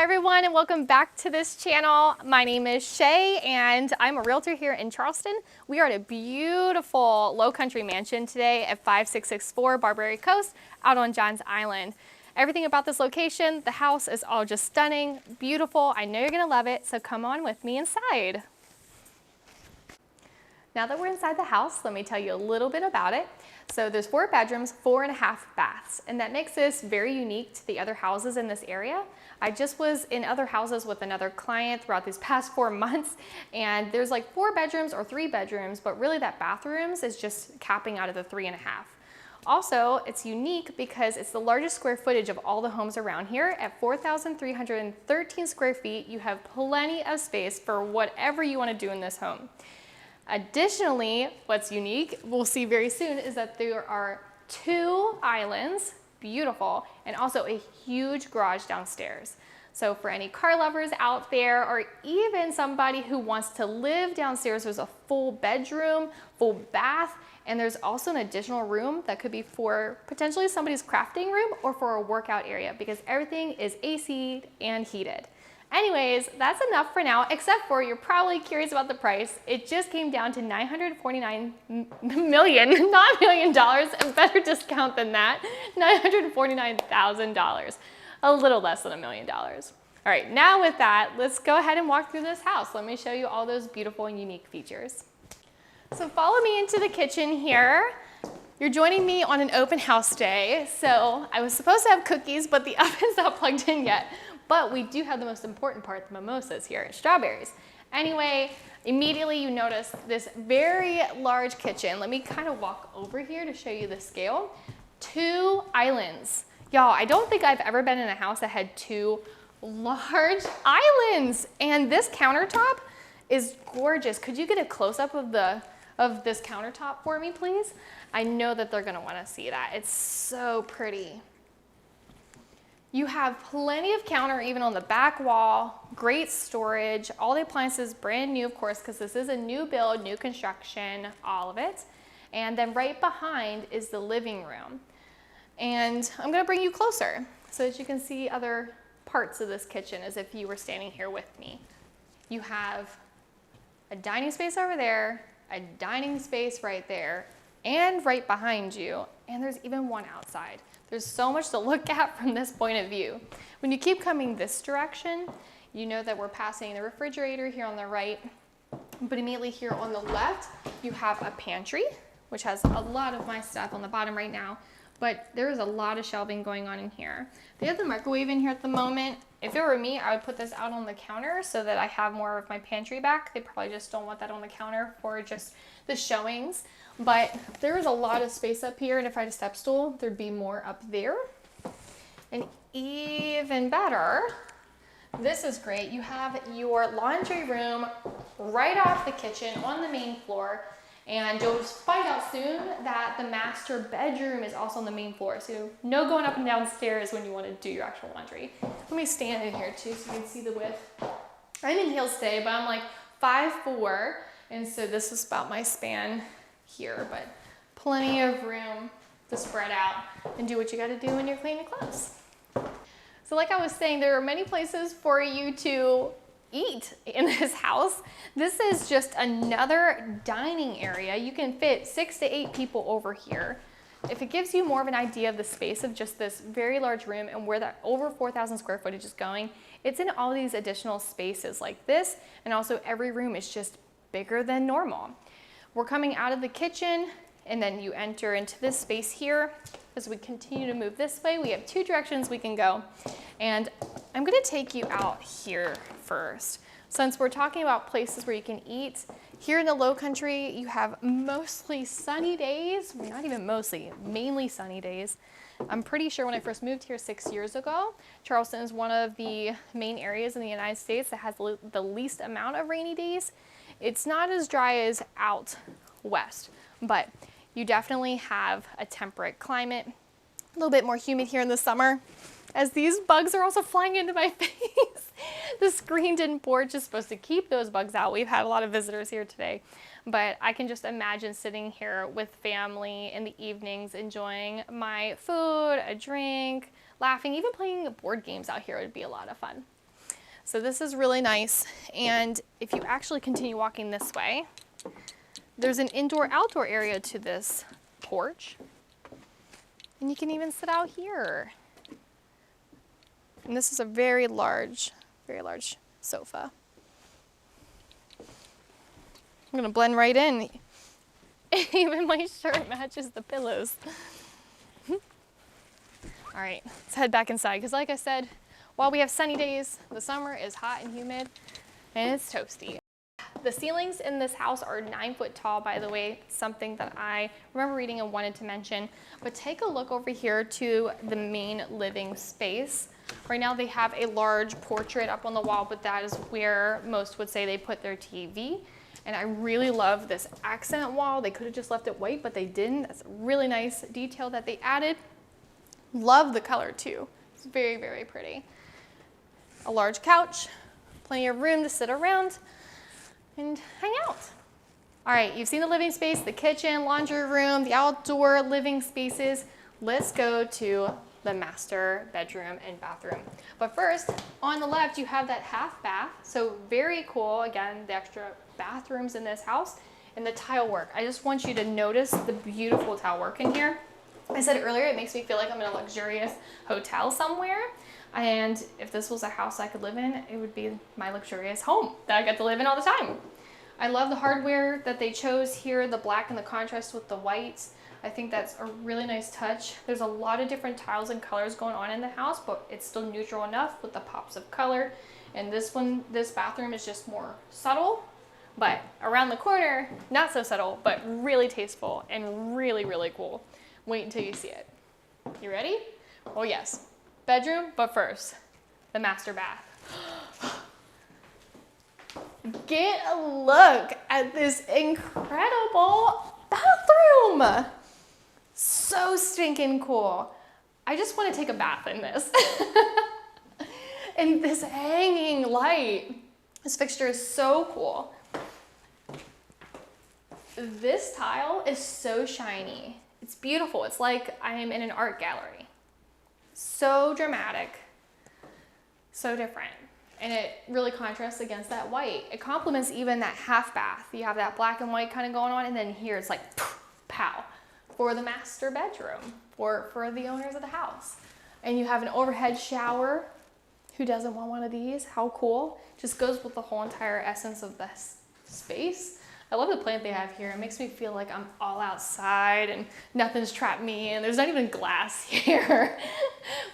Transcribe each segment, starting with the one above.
Hi everyone, and welcome back to this channel. My name is Shay and I'm a realtor here in Charleston. We are at a beautiful Lowcountry mansion today at 5664 Barbary Coast out on Johns Island. Everything about this location, the house is all just stunning, beautiful. I know you're gonna love it, so come on with me inside. Now that we're inside the house, let me tell you a little bit about it. So there's 4 bedrooms, 4.5 baths, and that makes this very unique to the other houses in this area. I just was in other houses with another client throughout these past 4 months, and there's like 4 bedrooms or 3 bedrooms, but really that bathrooms is just capping out of the 3.5. Also, it's unique because it's the largest square footage of all the homes around here. At 4,313 square feet, you have plenty of space for whatever you want to do in this home. Additionally, what's unique, we'll see very soon, is that there are 2 islands, beautiful, and also a huge garage downstairs. So for any car lovers out there, or even somebody who wants to live downstairs, there's a full bedroom, full bath, and there's also an additional room that could be for potentially somebody's crafting room or for a workout area because everything is AC'd and heated. Anyways, that's enough for now, except for you're probably curious about the price. It just came down to $949 million, not $1 million, a better discount than that, $949,000, a little less than $1 million. All right, now with that, let's go ahead and walk through this house. Let me show you all those beautiful and unique features. So follow me into the kitchen here. You're joining me on an open house day. So I was supposed to have cookies, but the oven's not plugged in yet. But we do have the most important part, the mimosas here, strawberries. Anyway, immediately you notice this very large kitchen. Let me kind of walk over here to show you the scale. 2 islands. Y'all, I don't think I've ever been in a house that had 2 large islands. And this countertop is gorgeous. Could you get a close-up of this countertop for me, please? I know that they're gonna wanna see that. It's so pretty. You have plenty of counter even on the back wall, great storage, all the appliances brand new, of course, because this is a new build, new construction, all of it. And then right behind is the living room. And I'm gonna bring you closer so that you can see other parts of this kitchen as if you were standing here with me. You have a dining space over there, a dining space right there, and right behind you, and there's even one outside. There's so much to look at from this point of view. When you keep coming this direction, you know that we're passing the refrigerator here on the right, but immediately here on the left, you have a pantry, which has a lot of my stuff on the bottom right now, but there is a lot of shelving going on in here. They have the microwave in here at the moment. If it were me, I would put this out on the counter so that I have more of my pantry back. They probably just don't want that on the counter for just the showings. But there is a lot of space up here, and if I had a step stool, there'd be more up there. And even better, this is great. You have your laundry room right off the kitchen on the main floor, and you'll find out soon that the master bedroom is also on the main floor. So no going up and down stairs when you want to do your actual laundry. Let me stand in here too so you can see the width. I'm in heels today, but I'm like 5'4", and so this is about my span here, but plenty of room to spread out and do what you got to do when you're cleaning clothes. So like I was saying, there are many places for you to eat in this house. This is just another dining area. You can fit 6 to 8 people over here. If it gives you more of an idea of the space of just this very large room and where that over 4,000 square footage is going, it's in all these additional spaces like this, and also every room is just bigger than normal. We're coming out of the kitchen, and then you enter into this space here. As we continue to move this way, we have 2 directions we can go. And I'm gonna take you out here first. Since we're talking about places where you can eat, here in the Lowcountry, you have mostly sunny days. Well, not even mostly, mainly sunny days. I'm pretty sure when I first moved here 6 years ago, Charleston is one of the main areas in the United States that has the least amount of rainy days. It's not as dry as out west, but you definitely have a temperate climate, a little bit more humid here in the summer, as these bugs are also flying into my face. The screened-in porch is supposed to keep those bugs out. We've had a lot of visitors here today, but I can just imagine sitting here with family in the evenings, enjoying my food, a drink, laughing, even playing board games out here would be a lot of fun. So this is really nice. And if you actually continue walking this way, there's an indoor-outdoor area to this porch. And you can even sit out here. And this is a very large sofa. I'm gonna blend right in. Even my shirt matches the pillows. All right, let's head back inside, because like I said, while we have sunny days, the summer is hot and humid, and it's toasty. The ceilings in this house are 9 foot tall, by the way, something that I remember reading and wanted to mention. But take a look over here to the main living space. Right now they have a large portrait up on the wall, but that is where most would say they put their TV. And I really love this accent wall. They could have just left it white, but they didn't. That's a really nice detail that they added. Love the color too. It's very, very pretty. A large couch, plenty of room to sit around and hang out. All right, you've seen the living space, the kitchen, laundry room, the outdoor living spaces. Let's go to the master bedroom and bathroom. But first, on the left, you have that half bath. So very cool. Again, the extra bathrooms in this house and the tile work. I just want you to notice the beautiful tile work in here. I said earlier, it makes me feel like I'm in a luxurious hotel somewhere. And if this was a house I could live in, it would be my luxurious home that I get to live in all the time. I love the hardware that they chose here, the black and the contrast with the whites. I think that's a really nice touch. There's a lot of different tiles and colors going on in the house, but it's still neutral enough with the pops of color. And this bathroom is just more subtle, but around the corner, not so subtle, but really tasteful and really, really cool. Wait until you see it. You ready? Oh yes. Bedroom, but first, the master bath. Get a look at this incredible bathroom. So stinking cool. I just want to take a bath in this. And this hanging light. This fixture is so cool. This tile is so shiny. It's beautiful. It's like I am in an art gallery. So dramatic, so different. And it really contrasts against that white. It complements even that half bath. You have that black and white kind of going on, and then here it's like pow for the master bedroom or for the owners of the house. And you have an overhead shower. Who doesn't want one of these? How cool. Just goes with the whole entire essence of this space. I love the plant they have here. It makes me feel like I'm all outside and nothing's trapped me and there's not even glass here.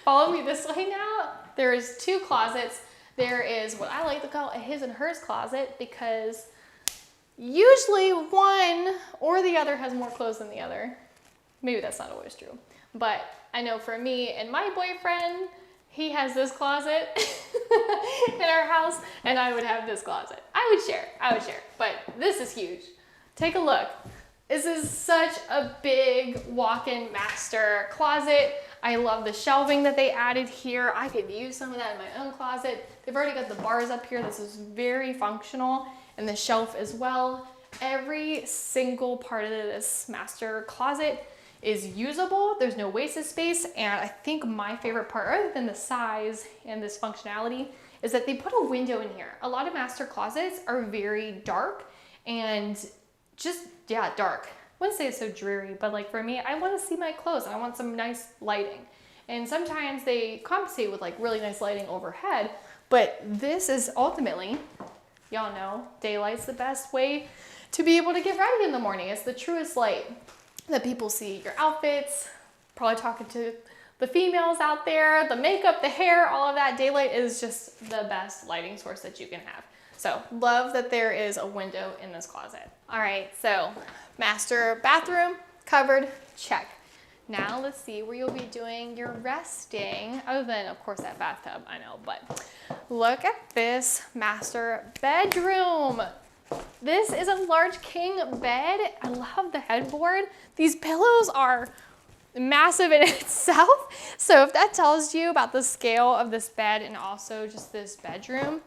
Follow me this way now. There's 2 closets. There is what I like to call a his and hers closet, because usually one or the other has more clothes than the other. Maybe that's not always true. But I know for me and my boyfriend, he has this closet in our house, and I would have this closet. I would share, but this is huge. Take a look. This is such a big walk-in master closet. I love the shelving that they added here. I could use some of that in my own closet. They've already got the bars up here. This is very functional, and the shelf as well. Every single part of this master closet is usable. There's no wasted space. And I think my favorite part, other than the size and this functionality, is that they put a window in here. A lot of master closets are very dark and just, yeah, dark. I wouldn't say it's so dreary, but like for me, I want to see my clothes and I want some nice lighting. And sometimes they compensate with like really nice lighting overhead, but this is ultimately, y'all know, daylight's the best way to be able to get ready in the morning. It's the truest light that people see. Your outfits, probably talking to the females out there, the makeup, the hair, all of that. Daylight is just the best lighting source that you can have. So love that there is a window in this closet. All right, so master bathroom covered, check. Now let's see where you'll be doing your resting, other than of course that bathtub, I know, but look at this master bedroom. This is a large king bed. I love the headboard. These pillows are massive in itself. So if that tells you about the scale of this bed and also just this bedroom,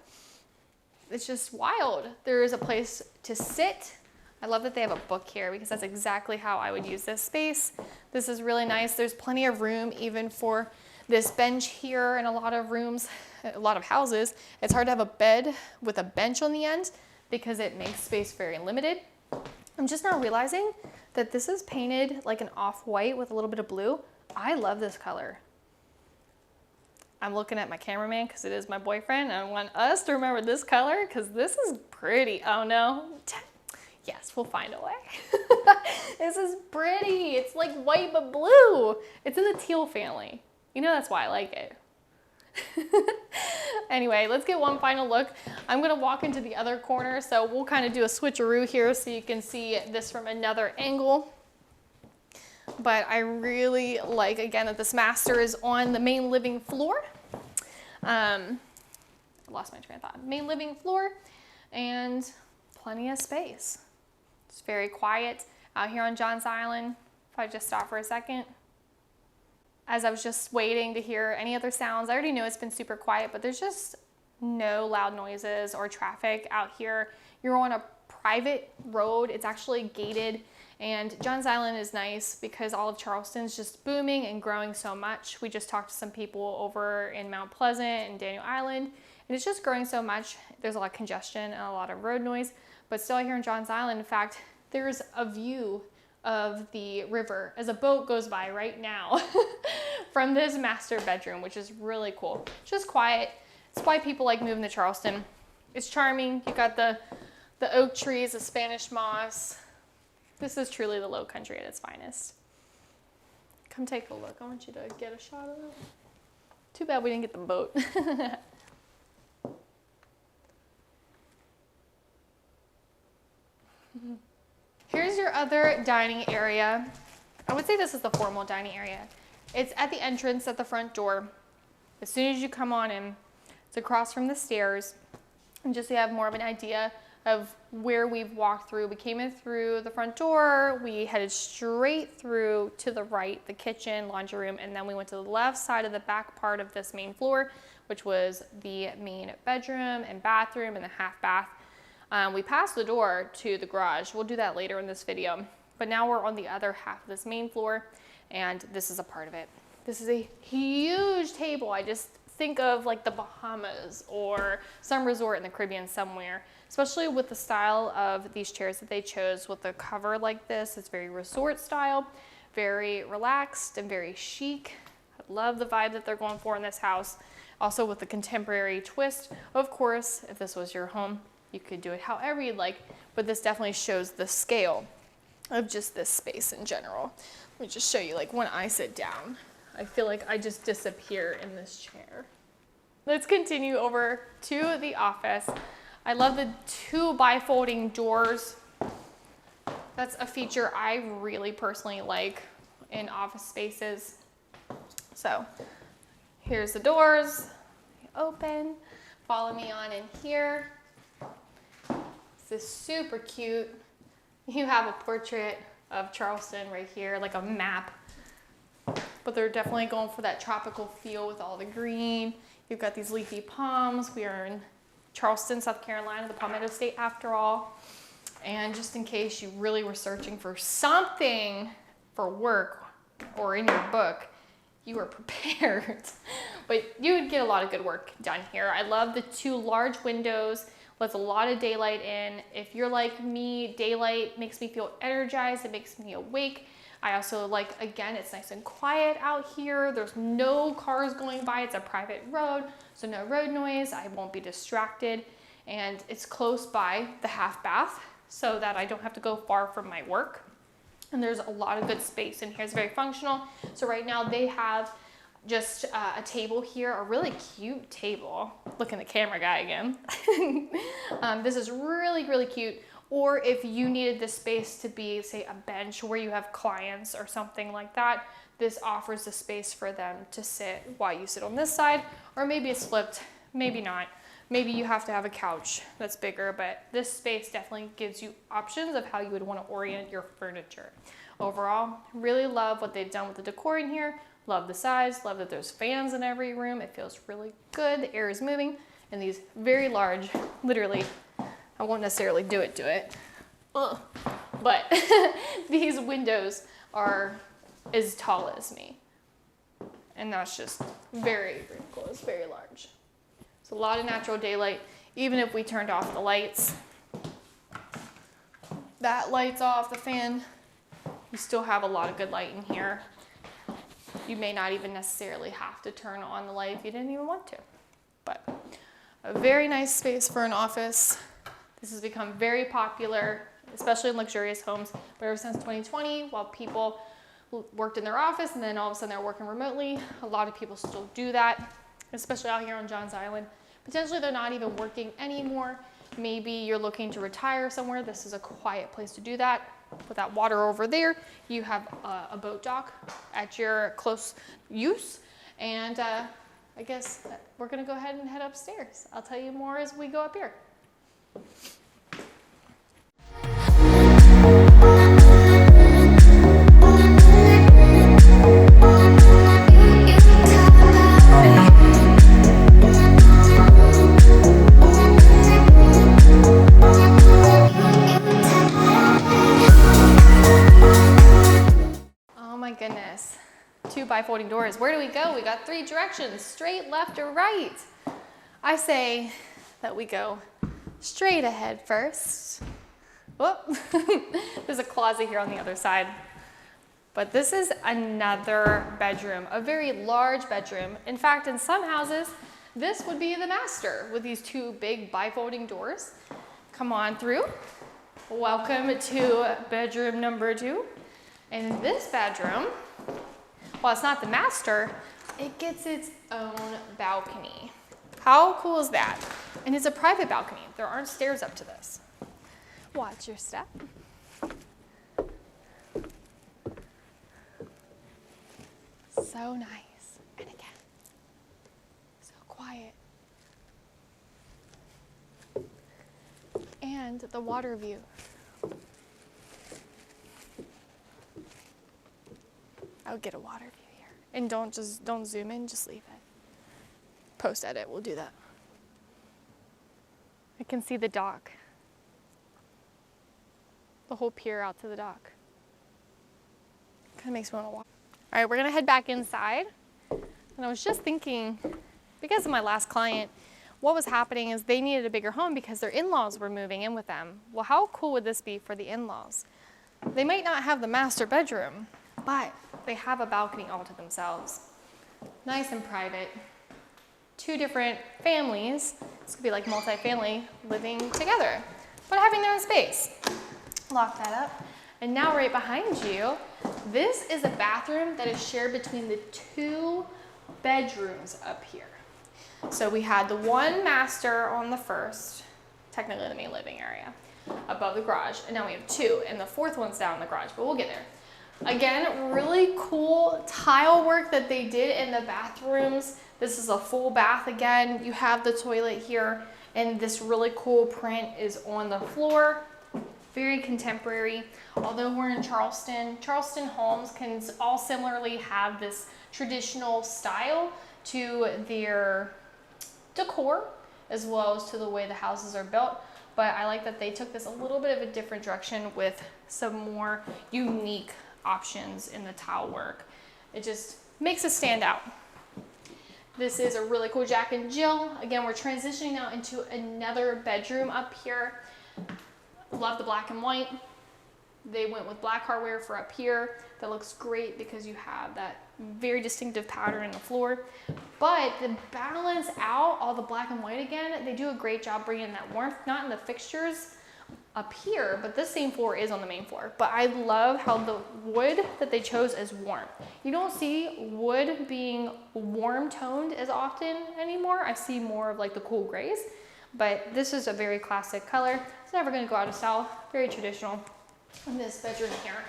it's just wild. There is a place to sit. I love that they have a book here because that's exactly how I would use this space. This is really nice. There's plenty of room even for this bench here in a lot of rooms, a lot of houses. It's hard to have a bed with a bench on the end because it makes space very limited. I'm just now realizing that this is painted like an off-white with a little bit of blue. I love this color. I'm looking at my cameraman because it is my boyfriend, and I want us to remember this color because this is pretty. Oh no. Yes, we'll find a way. This is pretty. It's like white but blue. It's in the teal family. You know that's why I like it. Anyway, let's get one final look. I'm gonna walk into the other corner, so we'll kind of do a switcheroo here so you can see this from another angle. But I really like, again, that this master is on the main living floor. I lost my train of thought. Main living floor and plenty of space. It's very quiet out here on John's Island. If I just stop for a second. As I was just waiting to hear any other sounds, I already know it's been super quiet, but there's just no loud noises or traffic out here. You're on a private road. It's actually gated. And John's Island is nice because all of Charleston's just booming and growing so much. We just talked to some people over in Mount Pleasant and Daniel Island, and it's just growing so much. There's a lot of congestion and a lot of road noise, but still here in John's Island, in fact, there's a view of the river as a boat goes by right now from this master bedroom, which is really cool. Just quiet. It's why people like moving to Charleston. It's charming. You got the oak trees, the Spanish moss. This is truly the Lowcountry at its finest. Come take a look. I want you to get a shot of it. Too bad we didn't get the boat. Here's your other dining area. I would say this is the formal dining area. It's at the entrance at the front door. As soon as you come on in, it's across from the stairs. And just so you have more of an idea of where we've walked through. We came in through the front door, we headed straight through to the right, the kitchen, laundry room, and then we went to the left side of the back part of this main floor, which was the main bedroom and bathroom and the half bath. We passed the door to the garage. We'll do that later in this video. But now we're on the other half of this main floor, and this is a part of it. This is a huge table. I just think of like the Bahamas or some resort in the Caribbean somewhere, especially with the style of these chairs that they chose with the cover like this. It's very resort style, very relaxed and very chic. I love the vibe that they're going for in this house. Also with the contemporary twist. Of course, if this was your home, you could do it however you'd like, but this definitely shows the scale of just this space in general. Let me just show you, like when I sit down, I feel like I just disappear in this chair. Let's continue over to the office. I love the 2 bifolding doors. That's a feature I really personally like in office spaces. So here's the doors, open, follow me on in here. This is super cute. You have a portrait of Charleston right here, like a map. But they're definitely going for that tropical feel with all the green. You've got these leafy palms. We are in Charleston, South Carolina, the Palmetto State after all. And just in case you really were searching for something for work or in your book, you were prepared. But you would get a lot of good work done here. I love the 2 large windows. Lets a lot of daylight in. If you're like me, daylight makes me feel energized. It makes me awake. I also like, again, it's nice and quiet out here. There's no cars going by. It's a private road, so no road noise. I won't be distracted. And it's close by the half bath so that I don't have to go far from my work. And there's a lot of good space in here. It's very functional. So right now they have just a table here, a really cute table. Look at the camera guy again. This is really, really cute. Or if you needed this space to be, say, a bench where you have clients or something like that, this offers the space for them to sit while you sit on this side. Or maybe it's flipped, maybe not. Maybe you have to have a couch that's bigger, but this space definitely gives you options of how you would want to orient your furniture. Overall, really love what they've done with the decor in here. Love the size, love that there's fans in every room. It feels really good. The air is moving. And these very large, literally, I won't necessarily do it. Ugh. But these windows are as tall as me. And that's just very, very close, very large. So a lot of natural daylight. Even if we turned off the lights, that light's off, the fan, you still have a lot of good light in here. You may not even necessarily have to turn on the light if you didn't even want to. But a very nice space for an office. This has become very popular, especially in luxurious homes. But ever since 2020, while people worked in their office and then all of a sudden they're working remotely, a lot of people still do that, especially out here on Johns Island. Potentially they're not even working anymore. Maybe you're looking to retire somewhere. This is a quiet place to do that. Put that water over there. You have a boat dock at your close use. And I guess we're gonna go ahead and head upstairs. I'll tell you more as we go up here. Goodness, 2 bifolding doors. Where do we go? We got 3 directions, straight, left, or right. I say that we go straight ahead first. Whoop. There's a closet here on the other side. But this is another bedroom, a very large bedroom. In fact, in some houses, this would be the master with these 2 big bifolding doors. Come on through. Welcome to bedroom number 2. And this bedroom, while it's not the master, it gets its own balcony. How cool is that? And it's a private balcony. There aren't stairs up to this. Watch your step. So nice. And again, so quiet. And the water view. I would get a water view here. And don't zoom in, just leave it. Post edit, we'll do that. I can see the dock. The whole pier out to the dock. Kind of makes me want to walk. All right, we're gonna head back inside. And I was just thinking, because of my last client, what was happening is they needed a bigger home because their in-laws were moving in with them. Well, how cool would this be for the in-laws? They might not have the master bedroom, but they have a balcony all to themselves. Nice and private. 2 different families, this could be like multi-family, living together, but having their own space. Lock that up. And now right behind you, this is a bathroom that is shared between the 2 bedrooms up here. So we had the 1 master on the first, technically the main living area, above the garage, and now we have 2, and the 4th one's down in the garage, but we'll get there. Again, really cool tile work that they did in the bathrooms. This is a full bath again. You have the toilet here, and this really cool print is on the floor. Very contemporary. Although we're in Charleston, Charleston homes can all similarly have this traditional style to their decor, as well as to the way the houses are built. But I like that they took this a little bit of a different direction with some more unique options in the tile work. It just makes it stand out. This is a really cool Jack and Jill. Again, we're transitioning now into another bedroom up here. Love the black and white. They went with black hardware for up here. That looks great because you have that very distinctive pattern in the floor. But to balance out all the black and white again, they do a great job bringing that warmth, not in the fixtures up here, but this same floor is on the main floor. But I love how the wood that they chose is warm. You don't see wood being warm toned as often anymore. I see more of like the cool grays, but this is a very classic color. It's never gonna go out of style, very traditional. In this bedroom here,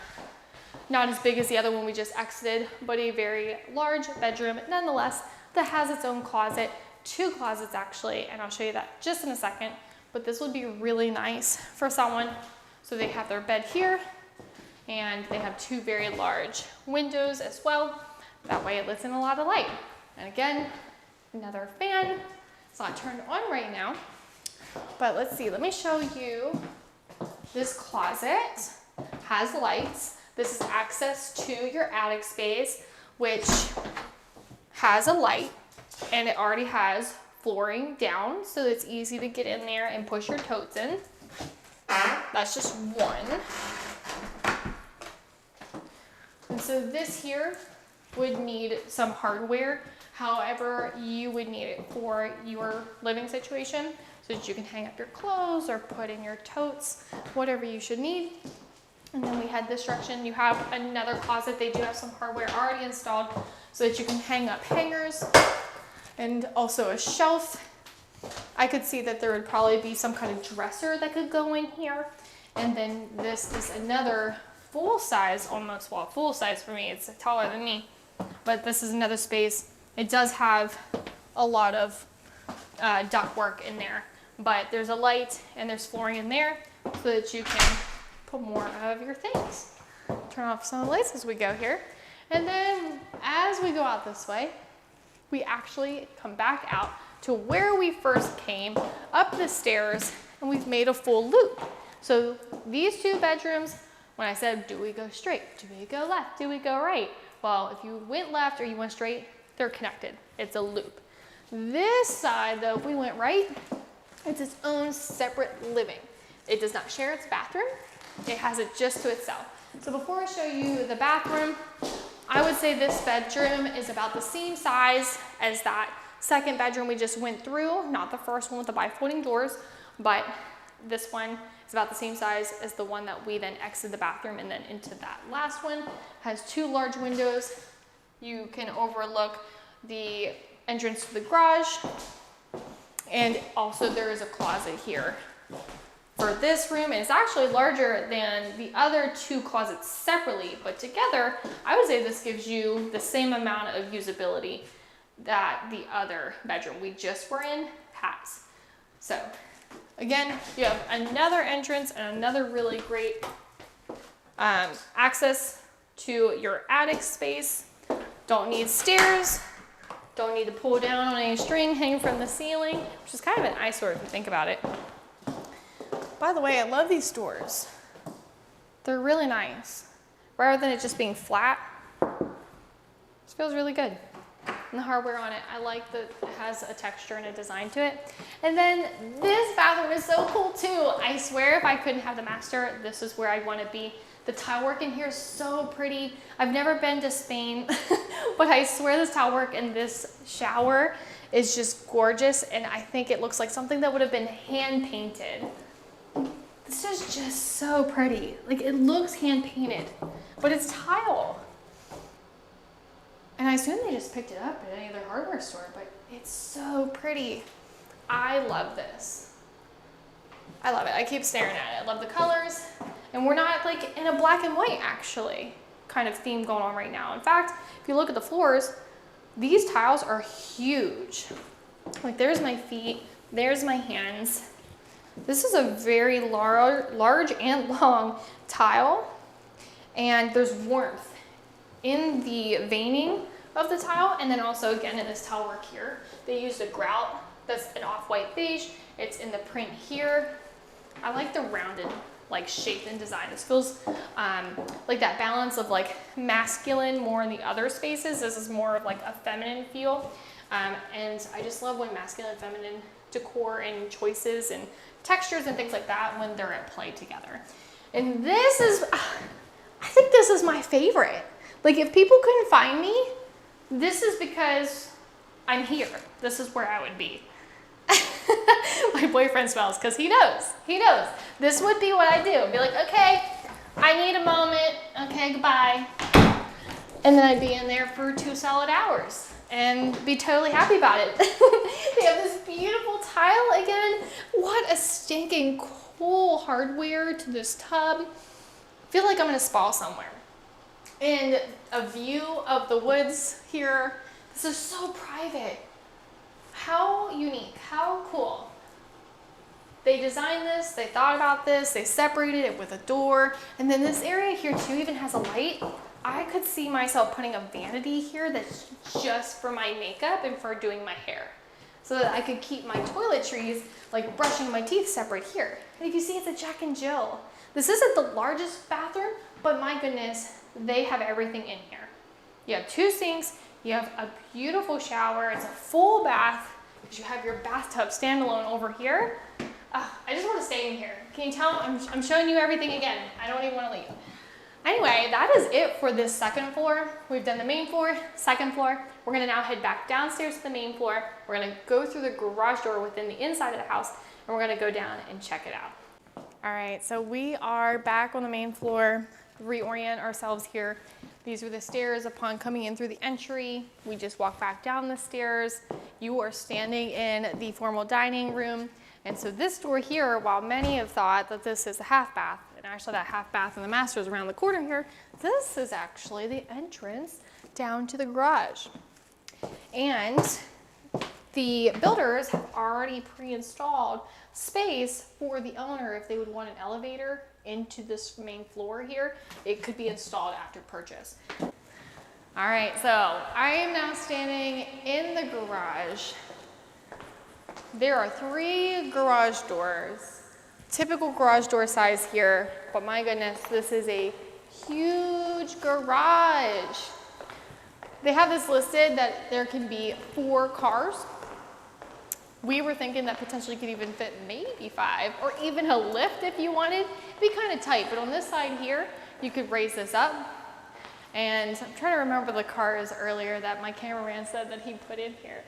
not as big as the other one we just exited, but a very large bedroom nonetheless that has its own closet, 2 closets actually, and I'll show you that just in a second. But this would be really nice for someone. So they have their bed here, and they have 2 very large windows as well. That way it lets in a lot of light. And again, another fan. It's not turned on right now, but let's see, let me show you. This closet has lights. This is access to your attic space, which has a light, and it already has flooring down, so it's easy to get in there and push your totes in. That's just one. And so this here would need some hardware. However, you would need it for your living situation so that you can hang up your clothes or put in your totes, whatever you should need. And then we had this section. You have another closet. They do have some hardware already installed so that you can hang up hangers and also a shelf. I could see that there would probably be some kind of dresser that could go in here. And then this is another full size, almost, well, full size for me. It's taller than me, but this is another space. It does have a lot of ductwork in there, but there's a light and there's flooring in there so that you can put more of your things. Turn off some of the lights as we go here. And then as we go out this way, we actually come back out to where we first came, up the stairs, and we've made a full loop. So these two bedrooms, when I said, do we go straight? Do we go left? Do we go right? Well, if you went left or you went straight, they're connected. It's a loop. This side, though, if we went right, it's its own separate living. It does not share its bathroom. It has it just to itself. So before I show you the bathroom, I would say this bedroom is about the same size as that second bedroom we just went through, not the first one with the bifolding doors, but this one is about the same size as the one that we then exited the bathroom and then into that last one. Has two large windows. You can overlook the entrance to the garage, and also there is a closet here for this room, and it's actually larger than the other two closets separately, but together I would say this gives you the same amount of usability that the other bedroom we just were in has. So again, you have another entrance and another really great access to your attic space. Don't need stairs, don't need to pull down on any string hanging from the ceiling, which is kind of an eyesore if you think about it. By the way, I love these doors. They're really nice. Rather than it just being flat, this feels really good. And the hardware on it, I like that it has a texture and a design to it. And then this bathroom is so cool too. I swear if I couldn't have the master, this is where I'd want to be. The tile work in here is so pretty. I've never been to Spain, but I swear this tile work in this shower is just gorgeous. And I think it looks like something that would have been hand painted. This is just so pretty. Like, it looks hand painted, but it's tile. And I assume they just picked it up at any other hardware store, but it's so pretty. I love this. I love it. I keep staring at it. I love the colors. And we're not like in a black and white actually kind of theme going on right now. In fact, if you look at the floors, these tiles are huge. Like, there's my feet, there's my hands. This is a very large and long tile, and there's warmth in the veining of the tile, and then also again in this tile work here. They used a grout that's an off-white beige. It's in the print here. I like the rounded like shape and design. This feels like that balance of like masculine more in the other spaces. This is more of like a feminine feel, and I just love when masculine and feminine decor and choices and textures and things like that when they're at play together. And this is, I think this is my favorite. Like, if people couldn't find me, this is because I'm here. This is where I would be. My boyfriend smiles because he knows. He knows. This would be what I do. Be like, okay, I need a moment. Okay, goodbye. And then I'd be in there for 2 solid hours and be totally happy about it. They have this beautiful tile again. What a stinking cool hardware to this tub. I feel like I'm in a spa somewhere. And a view of the woods here. This is so private. How unique, how cool. They designed this, they thought about this, they separated it with a door. And then this area here too even has a light. I could see myself putting a vanity here that's just for my makeup and for doing my hair, so that I could keep my toiletries, like brushing my teeth, separate here. And if you see, it's a Jack and Jill. This isn't the largest bathroom, but my goodness, they have everything in here. You have 2 sinks, You have a beautiful shower. It's a full bath because you have your bathtub standalone over here. I just want to stay in here. Can you tell? I'm showing you everything again. I don't even want to leave. Anyway, that is it for this second floor. We've done the main floor, second floor. We're gonna now head back downstairs to the main floor. We're gonna go through the garage door within the inside of the house, and we're gonna go down and check it out. All right, so we are back on the main floor, reorient ourselves here. These are the stairs upon coming in through the entry. We just walk back down the stairs. You are standing in the formal dining room. And so this door here, while many have thought that this is a half bath, and actually that half bath and the master is around the corner here, this is actually the entrance down to the garage. And the builders have already pre-installed space for the owner if they would want an elevator into this main floor here. It could be installed after purchase. All right, so I am now standing in the garage. There are 3 garage doors, typical garage door size here, but my goodness, this is a huge garage. They have this listed that there can be 4 cars. We were thinking that potentially could even fit maybe 5, or even a lift if you wanted. It'd be kind of tight, but on this side here, you could raise this up. And I'm trying to remember the cars earlier that my cameraman said that he put in here.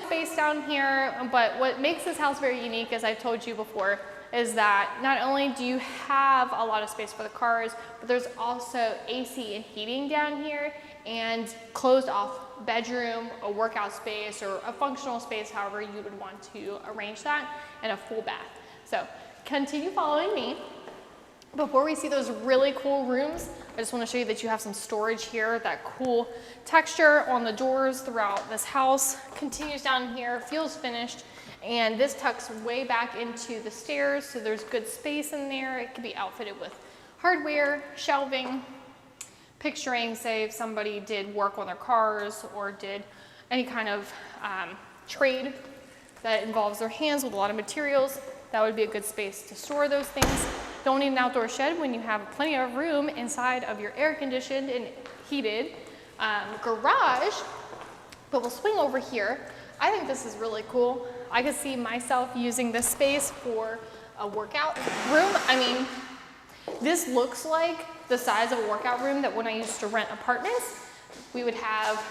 Space down here, but what makes this house very unique, as I've told you before, is that not only do you have a lot of space for the cars, but there's also AC and heating down here, and closed off bedroom, a workout space, or a functional space, however you would want to arrange that, and a full bath. So continue following me. Before we see those really cool rooms, I just want to show you that you have some storage here. That cool texture on the doors throughout this house continues down here, feels finished, and this tucks way back into the stairs, so there's good space in there. It can be outfitted with hardware, shelving, picturing, say, if somebody did work on their cars or did any kind of trade that involves their hands with a lot of materials, that would be a good space to store those things. Don't need an outdoor shed when you have plenty of room inside of your air-conditioned and heated garage. But we'll swing over here. I think this is really cool. I could see myself using this space for a workout room. I mean, this looks like the size of a workout room that when I used to rent apartments, we would have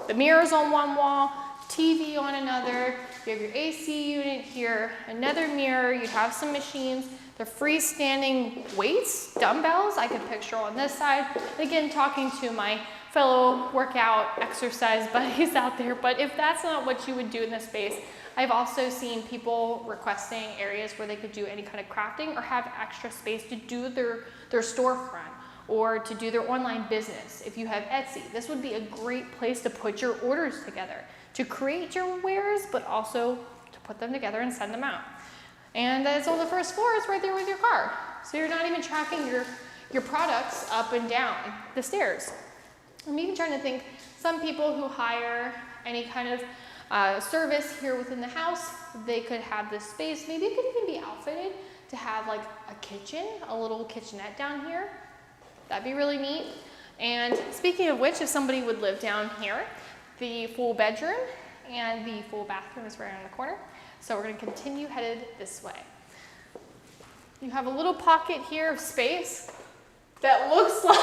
the mirrors on one wall, TV on another, you have your AC unit here, another mirror, you'd have some machines, the freestanding weights, dumbbells, I could picture on this side. Again, talking to my fellow workout exercise buddies out there, but if that's not what you would do in this space, I've also seen people requesting areas where they could do any kind of crafting or have extra space to do their storefront or to do their online business. If you have Etsy, this would be a great place to put your orders together, to create your wares, but also to put them together and send them out. And it's on the first floor, it's right there with your car. So you're not even tracking your products up and down the stairs. I'm even trying to think, some people who hire any kind of service here within the house, they could have this space. Maybe it could even be outfitted to have like a kitchen, a little kitchenette down here. That'd be really neat. And speaking of which, if somebody would live down here, the full bedroom and the full bathroom is right around the corner. So we're going to continue headed this way. You have a little pocket here of space that looks like,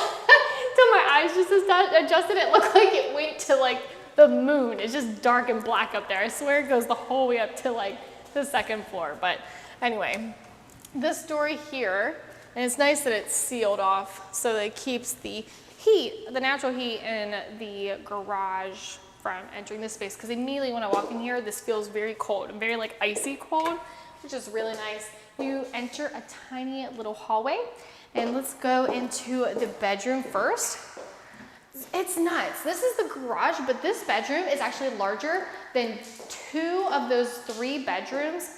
till my eyes just adjusted, it looked like it went to like the moon. It's just dark and black up there. I swear it goes the whole way up to like the second floor. But anyway, this door here, and it's nice that it's sealed off so that it keeps the heat, the natural heat in the garage from entering this space, because immediately when I walk in here, this feels very cold and very like icy cold, which is really nice. You enter a tiny little hallway, and let's go into the bedroom first. It's nuts. This is the garage, but this bedroom is actually larger than 2 of those 3 bedrooms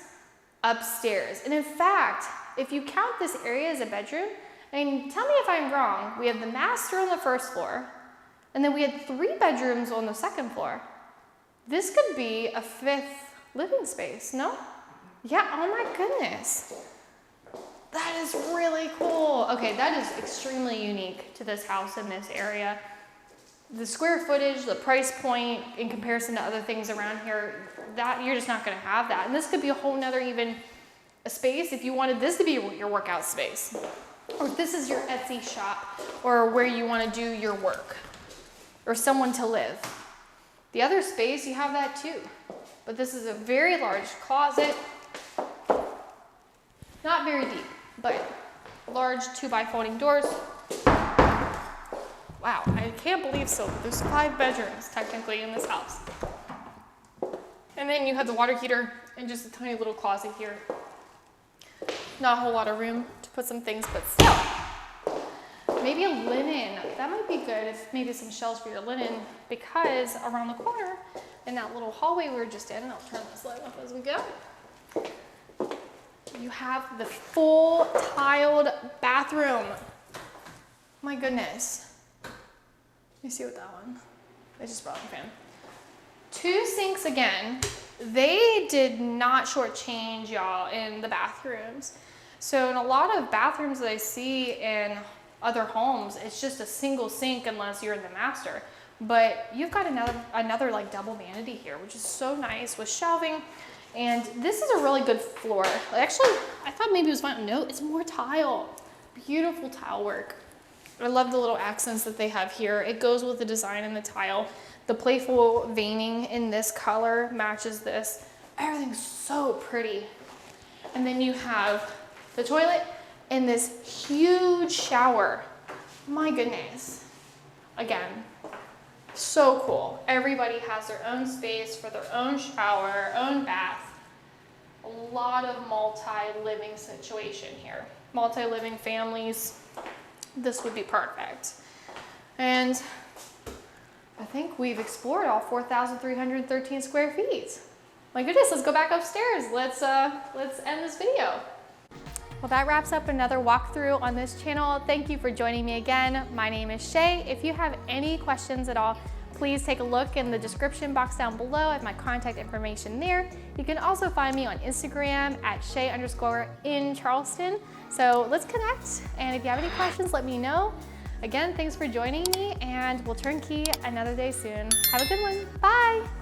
upstairs. And in fact, if you count this area as a bedroom, and tell me if I'm wrong, we have the master on the first floor, and then we had 3 bedrooms on the second floor. This could be a 5th living space, no? Yeah, oh my goodness. That is really cool. Okay, that is extremely unique to this house in this area. the square footage, the price point in comparison to other things around here, that you're just not gonna have that. And this could be a whole nother even a space if you wanted this to be your workout space. Or if this is your Etsy shop or where you wanna do your work or someone to live. The other space, you have that too. But this is a very large closet. Not very deep, but large 2x folding doors. Wow, I can't believe so. There's 5 bedrooms technically in this house. And then you have the water heater and just a tiny little closet here. Not a whole lot of room to put some things, but still. Maybe a linen, that might be good if maybe some shelves for your linen, because around the corner in that little hallway we were just in, and I'll turn this light off as we go. You have the full tiled bathroom. My goodness. Let me see what that one. I just brought a fan. 2 sinks again. They did not shortchange y'all in the bathrooms. So in a lot of bathrooms that I see in other homes, it's just a single sink unless you're in the master. But you've got another like double vanity here, which is so nice with shelving. And this is a really good floor. Actually, I thought maybe it was fine. No, it's more tile. Beautiful tile work. I love the little accents that they have here. It goes with the design and the tile. The playful veining in this color matches this. Everything's so pretty. And then you have the toilet and this huge shower. My goodness. Again, so cool. Everybody has their own space for their own shower, own bath. A lot of multi-living situation here. Multi-living families. This would be perfect. And I think we've explored all 4,313 square feet. My goodness, let's go back upstairs. Let's end this video. Well, that wraps up another walkthrough on this channel. Thank you for joining me again. My name is Shay. If you have any questions at all, please take a look in the description box down below. I have my contact information there. You can also find me on Instagram at Shay_in Charleston. So let's connect. And if you have any questions, let me know. Again, thanks for joining me, and we'll turnkey another day soon. Have a good one. Bye.